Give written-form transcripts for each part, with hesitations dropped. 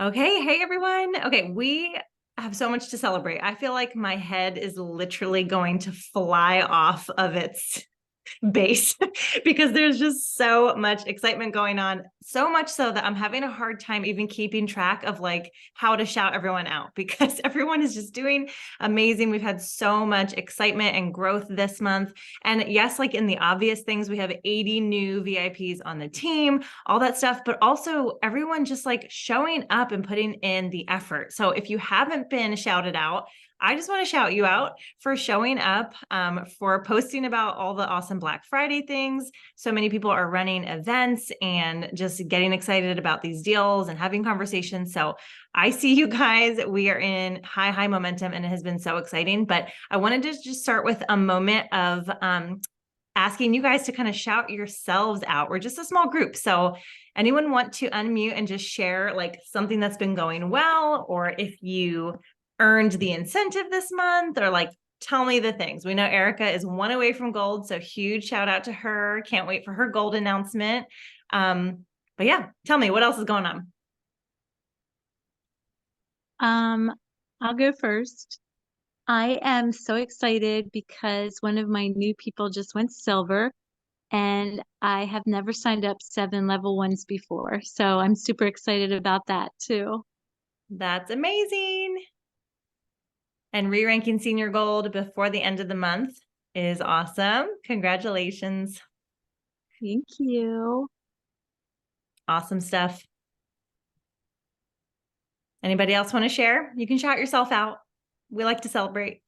Okay. Hey, everyone. Okay. We have so much to celebrate. I feel like my head is literally going to fly off of its base because there's just so much excitement going on. So much so that I'm having a hard time even keeping track of like how to shout everyone out because everyone is just doing amazing. We've had so much excitement and growth this month. And yes, like in the obvious things, we have 80 new VIPs on the team, all that stuff, but also everyone just like showing up and putting in the effort. So if you haven't been shouted out, I just want to shout you out for showing up, for posting about all the awesome Black Friday things. So many people are running events and just getting excited about these deals and having conversations. So I see you guys. We are in high momentum and it has been so exciting. But I wanted to just start with a moment of asking you guys to kind of shout yourselves out. We're just a small group. So anyone want to unmute and just share like something that's been going well, or if you earned the incentive this month, or like tell me the things. We know Erica is one away from gold, so huge shout out to her. Can't wait for her gold announcement. But yeah, tell me what else is going on. I'll go first. I am so excited because one of my new people just went silver, and I have never signed up 7 level ones before. So I'm super excited about that too. That's amazing. And re-ranking senior gold before the end of the month is awesome. Congratulations. Thank you. Awesome stuff. Anybody else want to share? You can shout yourself out. We like to celebrate.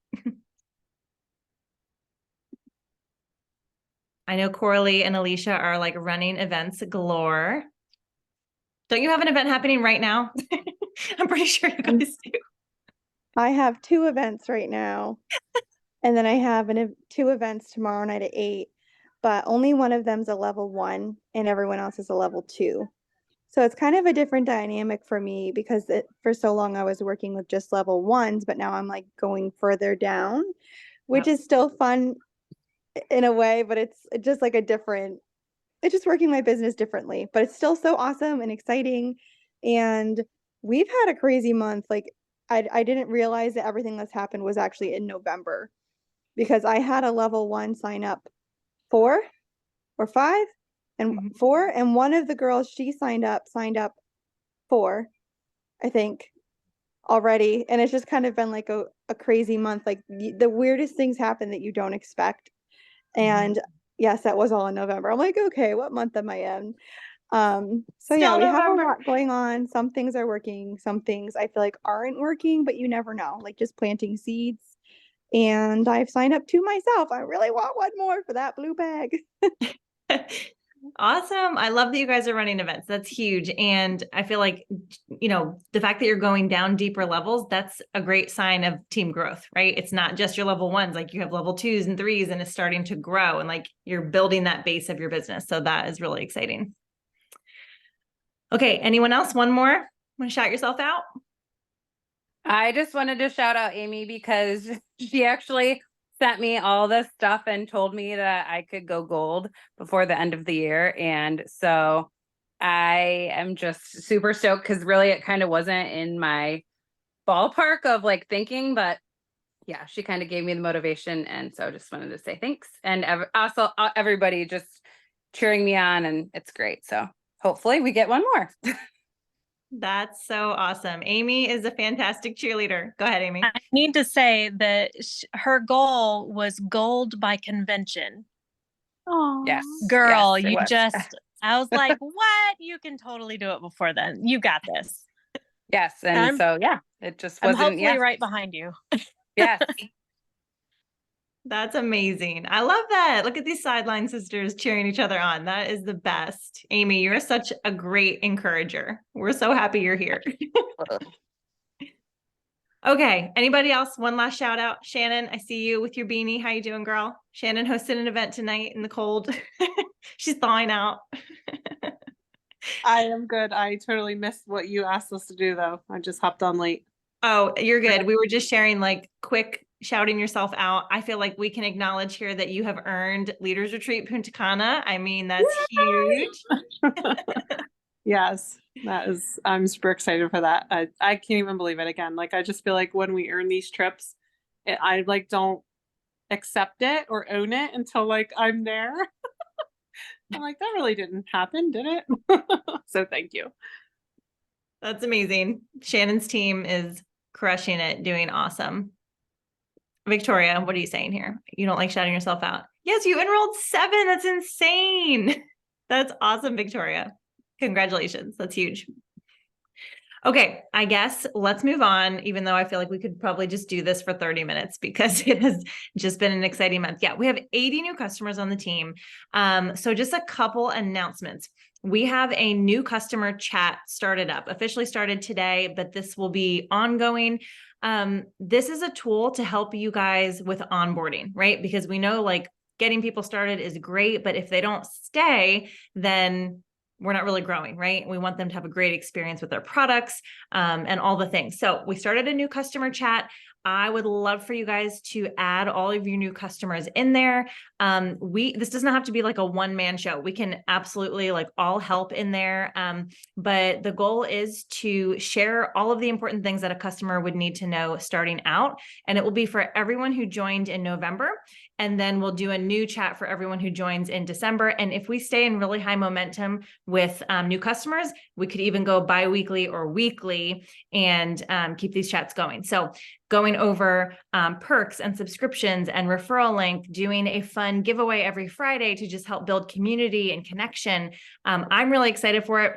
I know Coralie and Alicia are like running events galore. Don't you have an event happening right now? I'm pretty sure you guys do. I have 2 events right now. And then I have 2 events tomorrow night at 8, but only one of them's a level 1 and everyone else is a level 2. So it's kind of a different dynamic for me because for so long I was working with just level 1s, but now I'm like going further down, which is still fun in a way, but it's just like it's just working my business differently, but it's still so awesome and exciting. And we've had a crazy month. Like I didn't realize that everything that's happened was actually in November, because I had a level 1 sign up 4 or 5 and 4, and one of the girls she signed up 4, I think, already. And it's just kind of been like a crazy month. Like the weirdest things happen that you don't expect. And yes, that was all in November. I'm like, okay, what month am I in? So yeah, we have a lot going on. Some things are working, some things I feel like aren't working, but you never know, like just planting seeds. And I've signed up 2 myself. I really want one more for that blue bag. Awesome. I love that you guys are running events. That's huge. And I feel like, the fact that you're going down deeper levels, that's a great sign of team growth, right? It's not just your level 1s, like you have level 2s and 3s and it's starting to grow and like you're building that base of your business. So that is really exciting. Okay. Anyone else? One more? Want to shout yourself out? I just wanted to shout out Amy because she actually sent me all this stuff and told me that I could go gold before the end of the year. And so I am just super stoked because really it kind of wasn't in my ballpark of like thinking, but yeah, she kind of gave me the motivation. And so just wanted to say thanks. And also everybody just cheering me on, and it's great. So hopefully we get one more. That's so awesome. Amy is a fantastic cheerleader. Go ahead, Amy. I need to say that her goal was gold by convention. Oh, yes, girl, yes, I was like, what? You can totally do it before then. You got this. Yes. And so, yeah, it just wasn't. I'm hopefully right behind you. Yes. That's amazing. I love that. Look at these sideline sisters cheering each other on. That is the best. Amy, you're such a great encourager. We're so happy you're here. Okay. Anybody else? One last shout out. Shannon, I see you with your beanie. How you doing, girl? Shannon hosted an event tonight in the cold. She's thawing out. I am good. I totally missed what you asked us to do, though. I just hopped on late. Oh, you're good. We were just sharing like quick shouting yourself out. I feel like we can acknowledge here that you have earned Leaders Retreat Punta Cana. I mean, that's huge. Yes. I'm super excited for that. I can't even believe it again. Like, I just feel like when we earn these trips, I like don't accept it or own it until like I'm there. I'm like, that really didn't happen, did it? So thank you. That's amazing. Shannon's team is crushing it, doing awesome. Victoria, what are you saying here? You don't like shouting yourself out? Yes, you enrolled 7. That's insane. That's awesome, Victoria. Congratulations. That's huge. Okay, I guess let's move on, even though I feel like we could probably just do this for 30 minutes because it has just been an exciting month. Yeah, we have 80 new customers on the team. So just a couple announcements. We have a new customer chat started up, officially started today, but this will be ongoing. This is a tool to help you guys with onboarding, right? Because we know like getting people started is great, but if they don't stay, then we're not really growing, right? We want them to have a great experience with their products and all the things. So we started a new customer chat. I would love for you guys to add all of your new customers in there. This does not have to be like a one-man show. We can absolutely like all help in there. But the goal is to share all of the important things that a customer would need to know starting out. And it will be for everyone who joined in November. And then we'll do a new chat for everyone who joins in December. And if we stay in really high momentum with new customers, we could even go bi-weekly or weekly and keep these chats going. So going over perks and subscriptions and referral link, doing a fun giveaway every Friday to just help build community and connection. I'm really excited for it.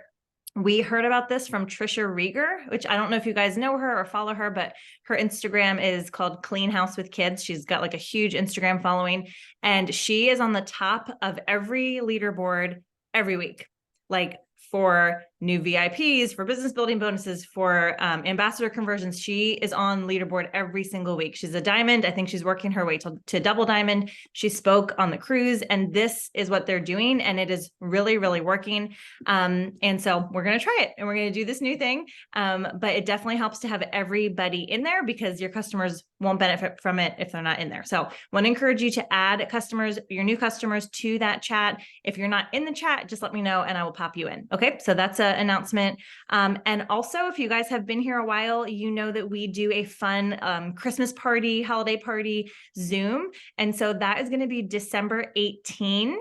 We heard about this from Trisha Rieger, which I don't know if you guys know her or follow her, but her Instagram is called Clean House with Kids. She's got like a huge Instagram following, and she is on the top of every leaderboard every week, like for new VIPs, for business building bonuses, for ambassador conversions. She is on leaderboard every single week. She's a diamond. I think she's working her way to double diamond. She spoke on the cruise, and this is what they're doing. And it is really, really working. And so we're going to try it and we're going to do this new thing. But it definitely helps to have everybody in there because your customers won't benefit from it if they're not in there. So I want to encourage you to add customers, your new customers to that chat. If you're not in the chat, just let me know and I will pop you in. Okay. So that's an announcement. And also, if you guys have been here a while, you know that we do a fun Christmas party, holiday party Zoom. And so that is going to be December 18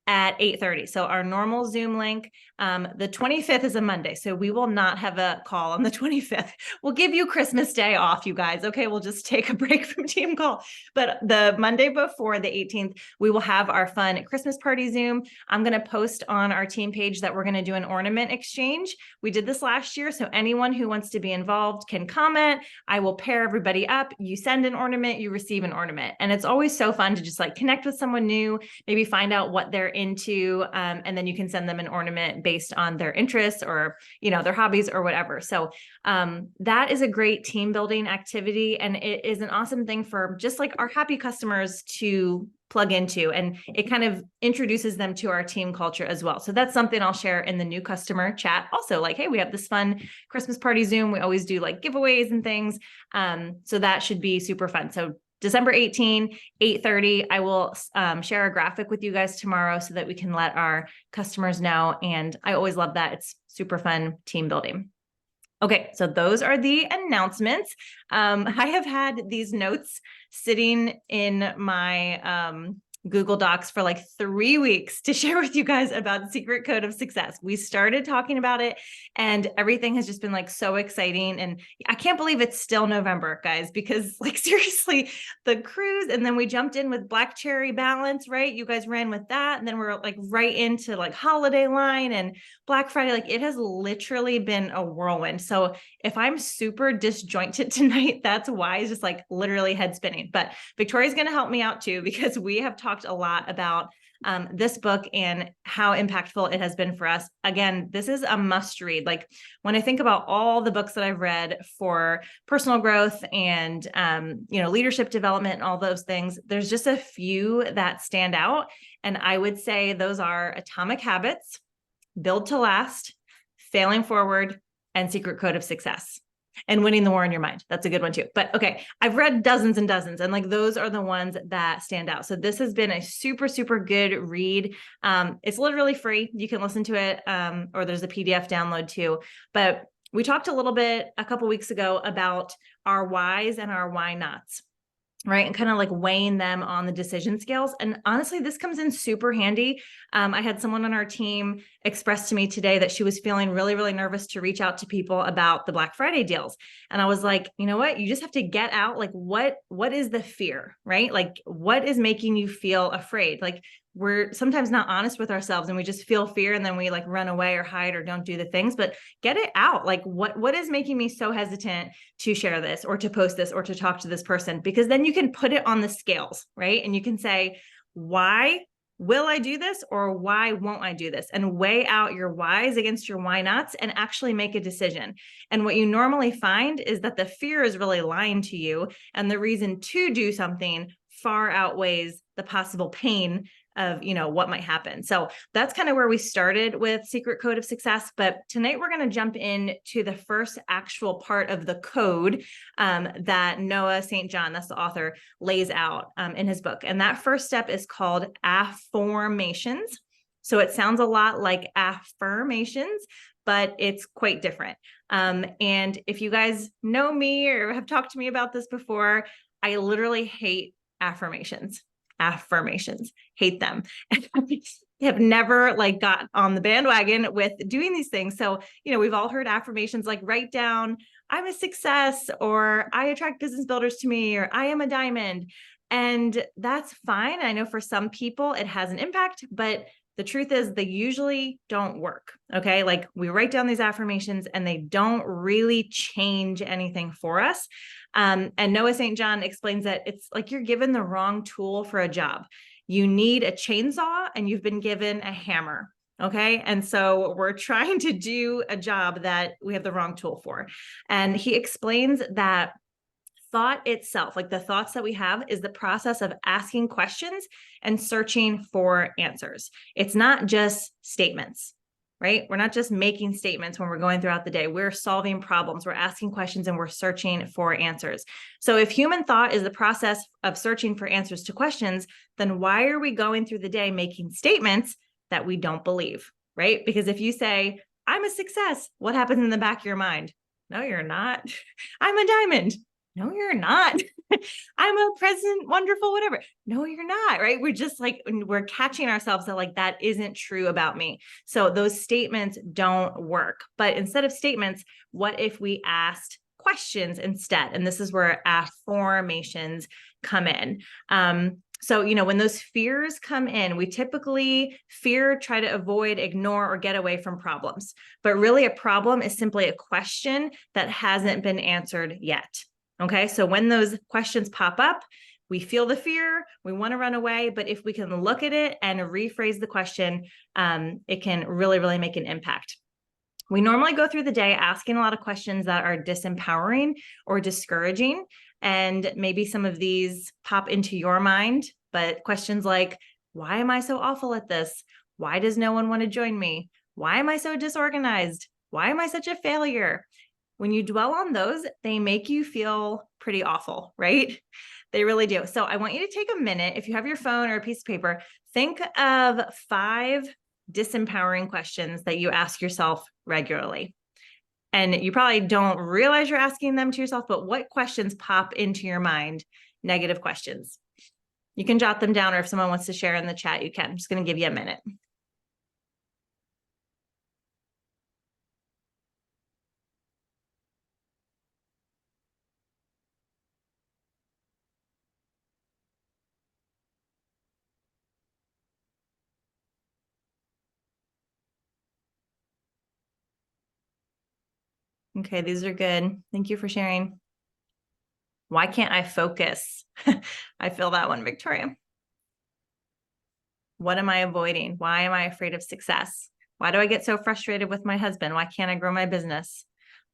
at 8:30. So our normal Zoom link, the 25th is a Monday. So we will not have a call on the 25th. We'll give you Christmas Day off, you guys. Okay. We'll just take a break from team call. But the Monday before the 18th, we will have our fun Christmas party Zoom. I'm going to post on our team page that we're going to do an ornament exchange. We did this last year. So anyone who wants to be involved can comment. I will pair everybody up. You send an ornament, you receive an ornament. And it's always so fun to just like connect with someone new, maybe find out what they're into, and then you can send them an ornament based on their interests or, you know, their hobbies or whatever. So that is a great team building activity. And it is an awesome thing for just like our happy customers to plug into, and it kind of introduces them to our team culture as well. So that's something I'll share in the new customer chat. Also, like, hey, we have this fun Christmas party Zoom. We always do like giveaways and things. So that should be super fun. So December 18, 8:30, I will share a graphic with you guys tomorrow so that we can let our customers know. And I always love that. It's super fun team building. Okay, so those are the announcements. I have had these notes sitting in my Google Docs for like 3 weeks to share with you guys about Secret Code of Success. We started talking about it and everything has just been like so exciting. And I can't believe it's still November, guys, because like seriously, the cruise, and then we jumped in with Black Cherry Balance, right? You guys ran with that. And then we're like right into like holiday line and Black Friday. Like it has literally been a whirlwind. So if I'm super disjointed tonight, that's why. It's just like literally head spinning. But Victoria's going to help me out too, because we have talked a lot about this book and how impactful it has been for us. Again, this is a must read. Like when I think about all the books that I've read for personal growth and, leadership development and all those things, there's just a few that stand out. And I would say those are Atomic Habits, Build to Last, Failing Forward, and Secret Code of Success. And Winning the War in Your Mind. That's a good one too. But okay, I've read dozens and dozens, and like those are the ones that stand out. So this has been a super, super good read. It's literally free. You can listen to it, or there's a PDF download too. But we talked a little bit a couple weeks ago about our whys and our why nots, right? And kind of like weighing them on the decision scales. And honestly, this comes in super handy. I had someone on our team express to me today that she was feeling really, really nervous to reach out to people about the Black Friday deals. And I was like, you know what? You just have to get out, like, what is the fear, right? Like, what is making you feel afraid? Like, we're sometimes not honest with ourselves and we just feel fear and then we like run away or hide or don't do the things, but get it out. Like, what is making me so hesitant to share this or to post this or to talk to this person? Because then you can put it on the scales, right? And you can say, why will I do this, or why won't I do this? And weigh out your whys against your why nots and actually make a decision. And what you normally find is that the fear is really lying to you, and the reason to do something far outweighs the possible pain of, you know, what might happen. So that's kind of where we started with Secret Code of Success. But tonight we're going to jump into the first actual part of the code that Noah St. John, that's the author, lays out in his book. And that first step is called Afformations. So it sounds a lot like affirmations, but it's quite different. And if you guys know me or have talked to me about this before, I literally hate affirmations. Hate them. Have never like got on the bandwagon with doing these things. So, you know, we've all heard affirmations like write down, I'm a success, or I attract business builders to me, or I am a diamond. And that's fine. I know for some people it has an impact, but the truth is they usually don't work. Okay. Like we write down these affirmations and they don't really change anything for us. And Noah St. John explains that it's like you're given the wrong tool for a job. You need a chainsaw and you've been given a hammer. Okay. And so we're trying to do a job that we have the wrong tool for. And he explains that thought itself, like the thoughts that we have, is the process of asking questions and searching for answers. It's not just statements, right? We're not just making statements when we're going throughout the day. We're solving problems, we're asking questions, and we're searching for answers. So if human thought is the process of searching for answers to questions, then why are we going through the day making statements that we don't believe, right? Because if you say, I'm a success, what happens in the back of your mind? No, you're not. I'm a diamond. No, you're not. I'm a president, wonderful, whatever. No, you're not, right? We're just like, we're catching ourselves that like, that isn't true about me. So those statements don't work. But instead of statements, what if we asked questions instead? And this is where affirmations come in. So, you know, when those fears come in, we typically try to avoid, ignore, or get away from problems. But really a problem is simply a question that hasn't been answered yet. Okay, so when those questions pop up, we feel the fear, we want to run away, but if we can look at it and rephrase the question, it can really, really make an impact. We normally go through the day asking a lot of questions that are disempowering or discouraging, and maybe some of these pop into your mind, but questions like, why am I so awful at this? Why does no one want to join me? Why am I so disorganized? Why am I such a failure? When you dwell on those, they make you feel pretty awful, right? They really do. So I want you to take a minute. If you have your phone or a piece of paper, think of 5 disempowering questions that you ask yourself regularly. And you probably don't realize you're asking them to yourself, but what questions pop into your mind? Negative questions. You can jot them down, or if someone wants to share in the chat, you can. I'm just going to give you a minute. Okay, these are good. Thank you for sharing. Why can't I focus? I feel that one, Victoria. What am I avoiding? Why am I afraid of success? Why do I get so frustrated with my husband? Why can't I grow my business?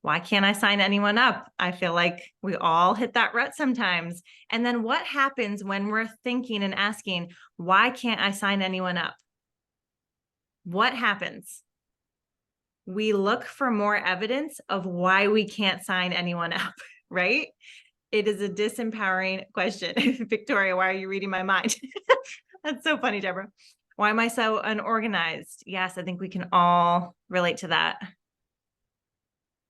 Why can't I sign anyone up? I feel like we all hit that rut sometimes. And then what happens when we're thinking and asking, why can't I sign anyone up? What happens? we look for more evidence of why we can't sign anyone up, right? It is a disempowering question. Victoria, why are you reading my mind? That's so funny, Deborah. Why am I so unorganized? Yes, I think we can all relate to that.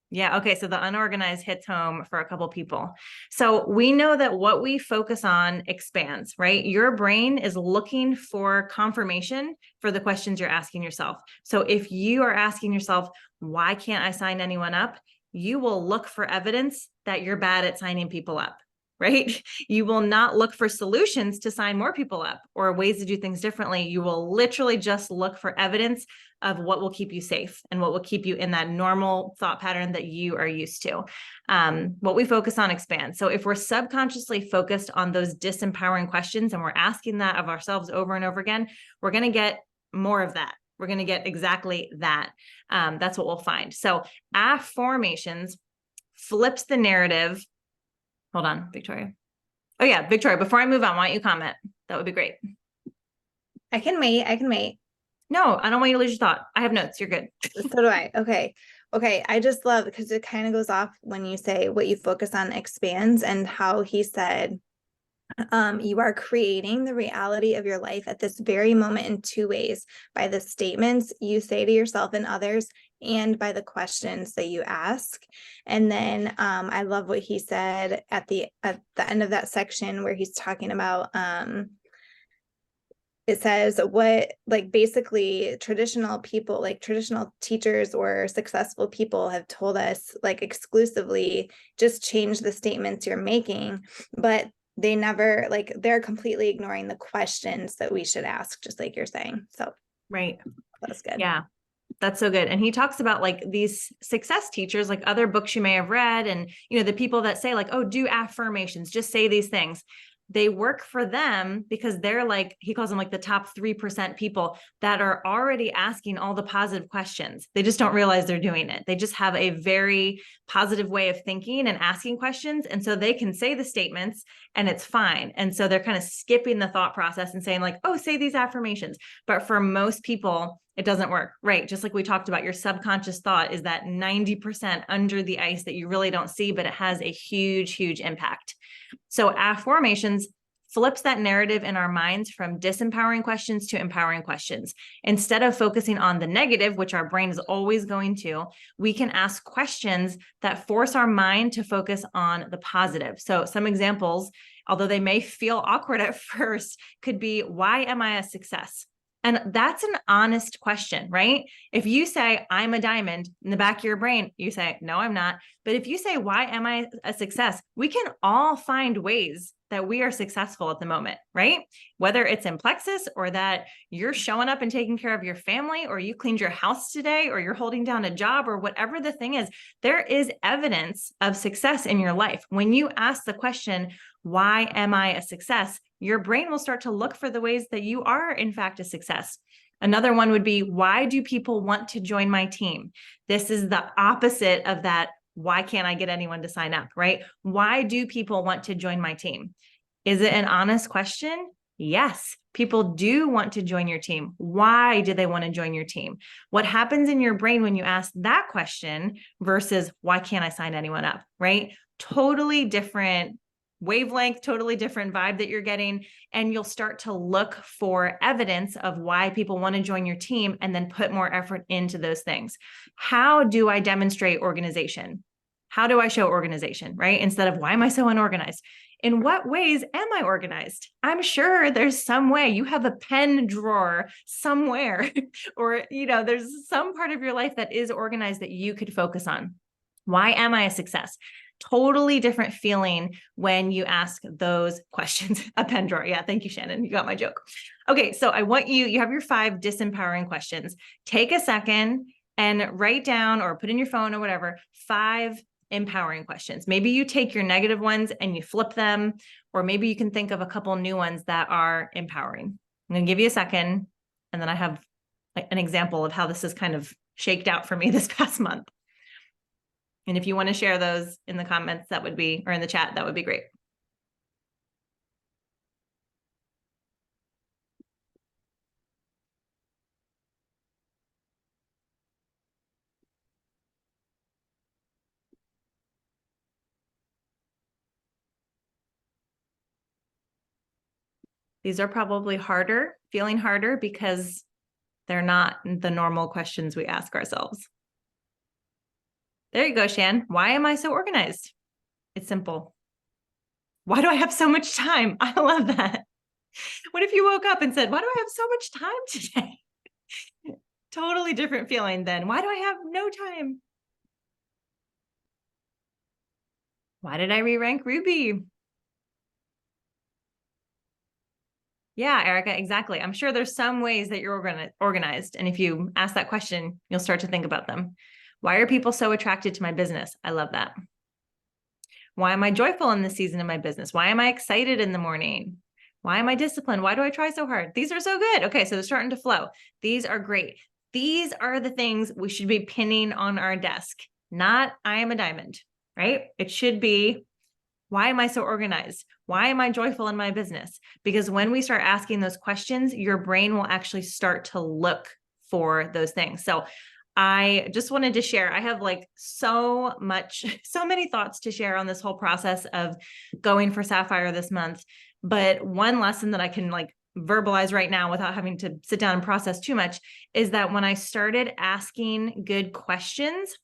Yeah. Okay. So the unorganized hits home for a couple people. So we know that what we focus on expands, right? Your brain is looking for confirmation for the questions you're asking yourself. So if you are asking yourself, why can't I sign anyone up? You will look for evidence that you're bad at signing people up, right? You will not look for solutions to sign more people up or ways to do things differently. You will literally just look for evidence of what will keep you safe and what will keep you in that normal thought pattern that you are used to. What we focus on expands. So if we're subconsciously focused on those disempowering questions and we're asking that of ourselves over and over again, we're going to get more of that. We're going to get exactly that. That's what we'll find. So Afformations flips the narrative. Hold on, Victoria. Oh yeah, Victoria, before I move on, why don't you comment? That would be great. I can wait. I can wait. No, I don't want you to lose your thought. I have notes. You're good. So do I. Okay. Okay. I just love because it kind of goes off when you say what you focus on expands and how he said, you are creating the reality of your life at this very moment in two ways, by the statements you say to yourself and others, and by the questions that you ask. And then I love what he said at the end of that section where he's talking about it says what, like, basically traditional people, like traditional teachers or successful people have told us, like, exclusively just change the statements you're making, but they never, like, they're completely ignoring the questions that we should ask, just like you're saying. So Right. that's good. Yeah. That's so good. And he talks about like these success teachers, like other books you may have read, and the people that say like, oh, do affirmations, just say these things. They work for them because they're like, he calls them like the top 3% people that are already asking all the positive questions. They just don't realize they're doing it. They just have a very positive way of thinking and asking questions. And so they can say the statements and it's fine. And so they're kind of skipping the thought process and saying like, oh, say these affirmations. But for most people, it doesn't work, right? Just like we talked about, your subconscious thought is that 90% under the ice that you really don't see, but it has a huge, huge impact. So Afformations flips that narrative in our minds from disempowering questions to empowering questions. Instead of focusing on the negative, which our brain is always going to, we can ask questions that force our mind to focus on the positive. So some examples, although they may feel awkward at first, could be, why am I a success? And that's an honest question, right? If you say, I'm a diamond, in the back of your brain, you say, no, I'm not. But if you say, why am I a success? We can all find ways that we are successful at the moment, right? Whether it's in plexus or that you're showing up and taking care of your family, or you cleaned your house today, or you're holding down a job, or whatever the thing is, there is evidence of success in your life. When you ask the question, why am I a success? Your brain will start to look for the ways that you are, in fact, a success. Another one would be, why do people want to join my team? This is the opposite of that. Why can't I get anyone to sign up, right? Why do people want to join my team? Is it an honest question? Yes, people do want to join your team. Why do they want to join your team? What happens in your brain when you ask that question versus why can't I sign anyone up, right? Totally different wavelength, totally different vibe that you're getting. And you'll start to look for evidence of why people want to join your team and then put more effort into those things. How do I demonstrate organization? How do I show organization, right? Instead of, why am I so unorganized? In what ways am I organized? I'm sure there's some way. You have a pen drawer somewhere, or, there's some part of your life that is organized that you could focus on. Why am I a success? Totally different feeling when you ask those questions. A pen drawer. Yeah. Thank you, Shannon. You got my joke. Okay. So I want you have your 5 disempowering questions. Take a second and write down or put in your phone or whatever, 5 empowering questions. Maybe you take your negative ones and you flip them, or maybe you can think of a couple new ones that are empowering. I'm going to give you a second. And then I have an example of how this is kind of shaked out for me this past month. And if you want to share those in the comments, that would be, or in the chat, that would be great. These are probably feeling harder because they're not the normal questions we ask ourselves. There you go, Shan. Why am I so organized? It's simple. Why do I have so much time? I love that. What if you woke up and said, why do I have so much time today? Totally different feeling than why do I have no time? Why did I re-rank Ruby? Yeah, Erica, exactly. I'm sure there's some ways that you're organized. And if you ask that question, you'll start to think about them. Why are people so attracted to my business? I love that. Why am I joyful in this season of my business? Why am I excited in the morning? Why am I disciplined? Why do I try so hard? These are so good. Okay, so they're starting to flow. These are great. These are the things we should be pinning on our desk, not I am a diamond, right? It should be, why am I so organized? Why am I joyful in my business? Because when we start asking those questions, your brain will actually start to look for those things. So I just wanted to share, I have like so many thoughts to share on this whole process of going for Sapphire this month. But one lesson that I can like verbalize right now without having to sit down and process too much is that when I started asking good questions,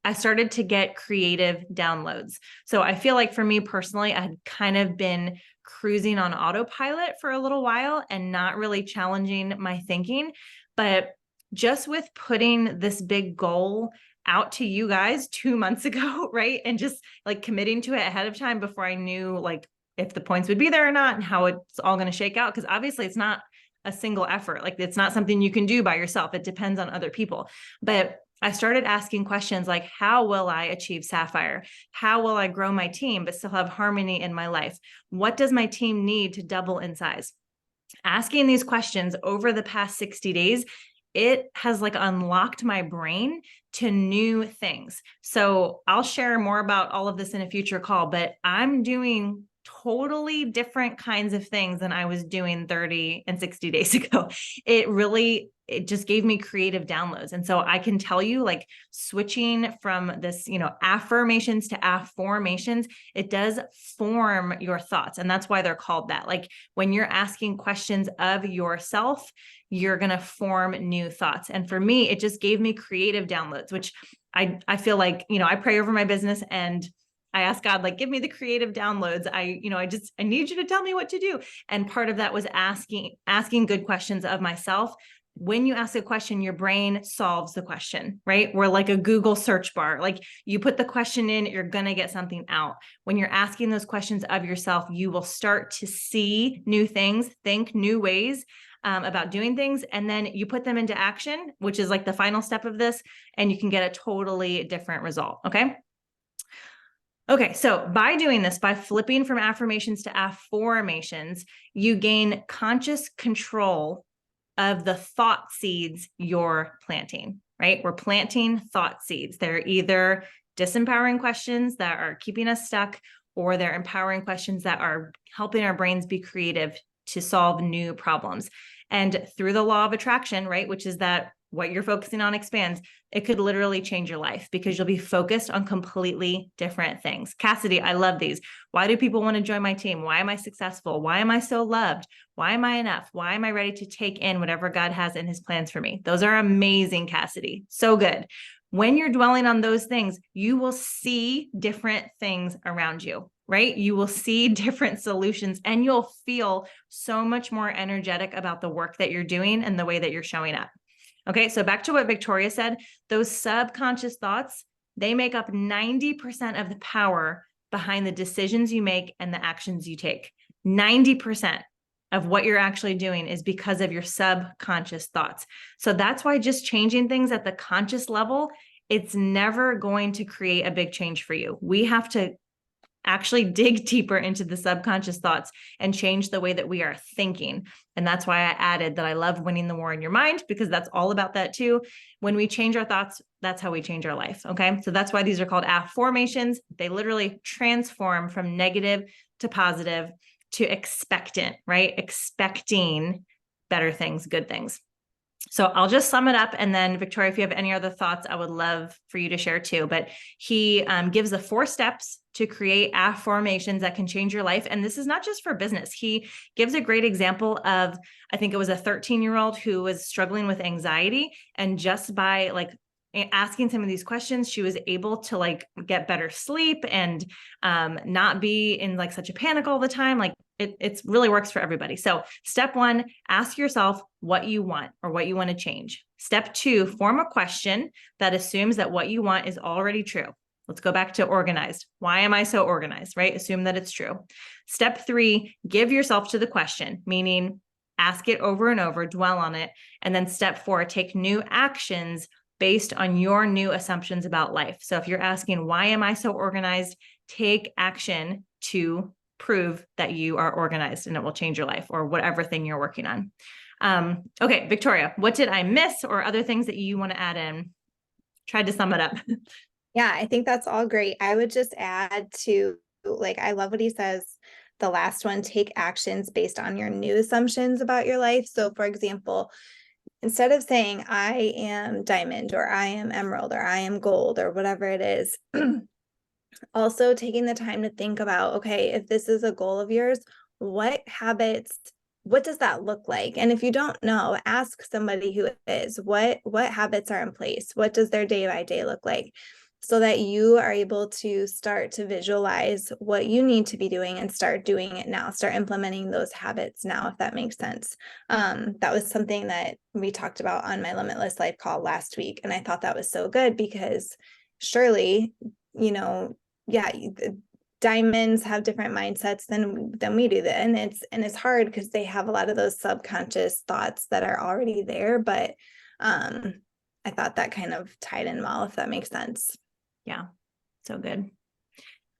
I started to get creative downloads. So I feel like for me personally, I had kind of been cruising on autopilot for a little while and not really challenging my thinking. But just with putting this big goal out to you guys 2 months ago, right? And just like committing to it ahead of time before I knew like if the points would be there or not and how it's all going to shake out. Because obviously it's not a single effort. Like it's not something you can do by yourself. It depends on other people. But I started asking questions like, how will I achieve Sapphire? How will I grow my team, but still have harmony in my life? What does my team need to double in size? Asking these questions over the past 60 days, it has like unlocked my brain to new things. So I'll share more about all of this in a future call, but I'm doing totally different kinds of things than I was doing 30 and 60 days ago. It just gave me creative downloads. And so I can tell you like switching from this, affirmations to afformations, it does form your thoughts. And that's why they're called that. Like when you're asking questions of yourself, you're going to form new thoughts. And for me, it just gave me creative downloads, which I feel like, I pray over my business and I ask God, like, give me the creative downloads. I need you to tell me what to do. And part of that was asking good questions of myself. When you ask a question, your brain solves the question, right? We're like a Google search bar. Like you put the question in, you're going to get something out. When you're asking those questions of yourself, you will start to see new things, think new ways about doing things. And then you put them into action, which is like the final step of this, and you can get a totally different result. Okay. Okay, so by doing this, by flipping from affirmations to afformations, you gain conscious control of the thought seeds you're planting, right? We're planting thought seeds. They're either disempowering questions that are keeping us stuck, or they're empowering questions that are helping our brains be creative to solve new problems. And through the law of attraction, right, which is that what you're focusing on expands, it could literally change your life because you'll be focused on completely different things. Cassidy, I love these. Why do people want to join my team? Why am I successful? Why am I so loved? Why am I enough? Why am I ready to take in whatever God has in his plans for me? Those are amazing, Cassidy. So good. When you're dwelling on those things, you will see different things around you, right? You will see different solutions and you'll feel so much more energetic about the work that you're doing and the way that you're showing up. Okay, so back to what Victoria said, those subconscious thoughts, they make up 90% of the power behind the decisions you make and the actions you take. 90% of what you're actually doing is because of your subconscious thoughts. So that's why just changing things at the conscious level, it's never going to create a big change for you. We have to actually dig deeper into the subconscious thoughts and change the way that we are thinking. And that's why I added that I love winning the war in your mind, because that's all about that too. When we change our thoughts, that's how we change our life. Okay. So that's why these are called afformations. They literally transform from negative to positive to expectant, right? Expecting better things, good things. So I'll just sum it up. And then Victoria, if you have any other thoughts, I would love for you to share too. But he gives the 4 steps to create affirmations that can change your life. And this is not just for business. He gives a great example of, I think it was a 13-year-old who was struggling with anxiety. And just by like asking some of these questions, she was able to like get better sleep and not be in like such a panic all the time. Like it really works for everybody. So step 1, ask yourself what you want or what you want to change. Step 2, form a question that assumes that what you want is already true. Let's go back to organized. Why am I so organized, right? Assume that it's true. Step 3, give yourself to the question, meaning ask it over and over, dwell on it. And then step 4, take new actions based on your new assumptions about life. So if you're asking, why am I so organized? Take action to prove that you are organized, and it will change your life or whatever thing you're working on. Okay, Victoria, what did I miss or other things that you want to add in? Tried to sum it up. Yeah, I think that's all great. I would just add to, like, I love what he says. The last one, take actions based on your new assumptions about your life. So for example, instead of saying I am diamond or I am emerald or I am gold or whatever it is, also taking the time to think about, okay, if this is a goal of yours, what habits, what does that look like? And if you don't know, ask somebody who is, what habits are in place? What does their day by day look like? So that you are able to start to visualize what you need to be doing and start doing it now, start implementing those habits now, if that makes sense. That was something that we talked about on my Limitless Life call last week. And I thought that was so good because surely, you know, yeah, diamonds have different mindsets than we do, and it's hard because they have a lot of those subconscious thoughts that are already there. But I thought that kind of tied in well, if that makes sense. Yeah, so good.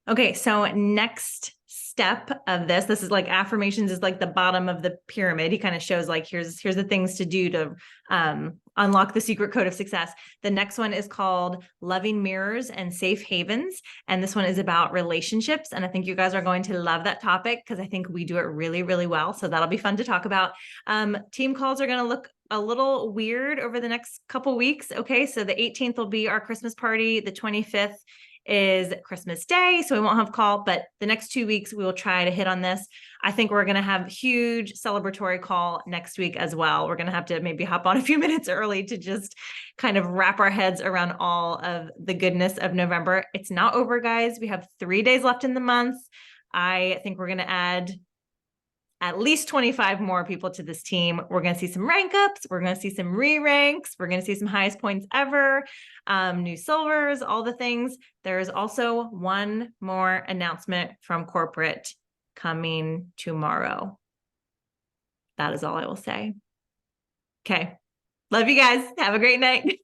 Okay, so next step of this is like affirmations is like the bottom of the pyramid. He kind of shows like, here's the things to do to unlock the secret code of success. The next one is called Loving Mirrors and Safe Havens. And this one is about relationships. And I think you guys are going to love that topic because I think we do it really, really well. So that'll be fun to talk about. Team calls are going to look a little weird over the next couple weeks. Okay, so the 18th will be our Christmas party. The 25th is Christmas Day, so we won't have call, but the next 2 weeks we will try to hit on this. I think we're going to have huge celebratory call next week as well. We're going to have to maybe hop on a few minutes early to just kind of wrap our heads around all of the goodness of November. It's not over, guys. We have 3 days left in the month. I think we're going to add at least 25 more people to this team. We're going to see some rank ups. We're going to see some re-ranks. We're going to see some highest points ever, new silvers, all the things. There's also one more announcement from corporate coming tomorrow. That is all I will say. Okay. Love you guys. Have a great night.